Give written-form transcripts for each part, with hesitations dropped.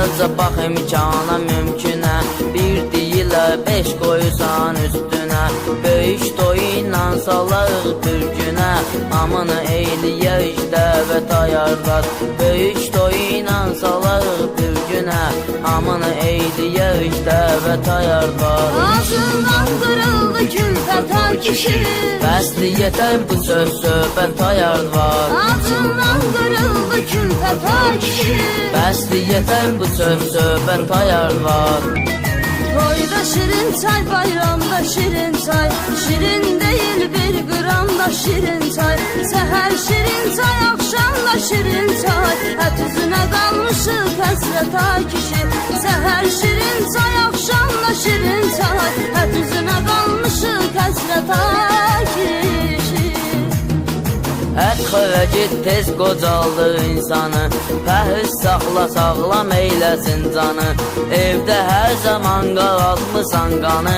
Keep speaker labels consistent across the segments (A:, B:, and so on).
A: Əvvəlcə bax imkana mümkünə, bir deyilə 5 qoyusan üstünə. Böyük toyuyla salaq bir günə, hamını eyləyək dəvət ayarlar. Böyük toyuyla salaq bir günə, hamını eyləyək dəvət ayarlar.
B: Ağzından qırıldı külfət ay kişi,
A: Bəsli yetər bu söz söhbət ayar var.
B: ağzından qırıldı külfət ay kişi.
A: Bəsli yetər bu söz söhbət ayar var.
B: Toyda şirin çay, bayramda şirin çay, şirin değil bir gram da şirin çay. Səhər şirin çay, akşamda şirin çay, hət üzünə qalmışıq həsrət ay kişi. Səhər şirin çay, akşamda şirin çay, hət üzünə qalmışıq həsrət ay kişi.
A: Ət xövəcid tez qocaldı insanı, pəhüz saxla sağlam eyləsin canı. Evdə hər zaman qalatmısan qanı,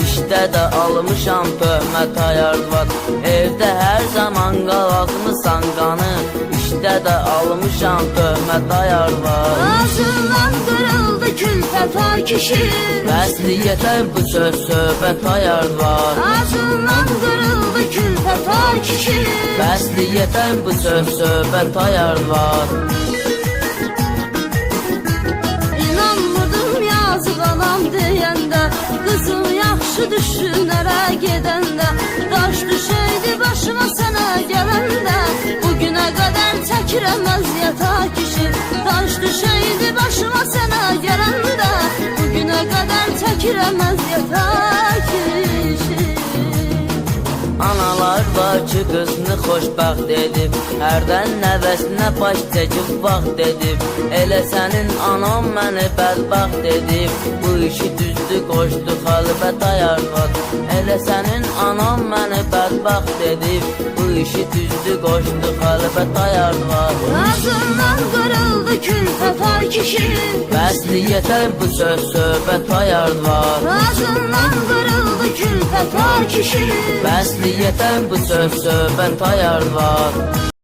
A: İşdə də almışam töhmət ayarvat. Evdə hər zaman qalatmısan qanı, İşdə də almışam töhmət ayarvat.
B: Ağzından qırıldı külfət ay kişi,
A: Bəsli yetər bu söz söhbət ayarvat.
B: ağzından qırıldı külfət ay kişi.
A: Bəsli yetər bu söz söhbət ayarvat.
B: İnanmırdım yazıq anam deyəndə, qızım yaxşı düşünərə gedəndə. Daş düşəydi başıma sənə gələndə, bugünə qədər çəkirəm əziyyət ay kişi. Daş düşəydi başıma sənə gələndə, bugünə qədər çəkirəm əziyyət ay kişi.
A: Analar var ki qızını xoşbəxt edib, hərdən nəvəsinə baş çəkib vaxt edib. Elə sənin anam məni bədbəxt edib, bu işi düzdü qoşdu xəlbət ayarvat. Elə sənin anam məni bədbəxt edib, bu işi düzdü qoşdu xəlbət ayarvat.
B: Ağzından qırıldı külfət ay kişi,
A: Bəsli yetər bu söz söhbət ayarvat.
B: ağzından qırıldı külfət ay kişi.
A: Bəsli yetər bu söz söhbət ayarvat.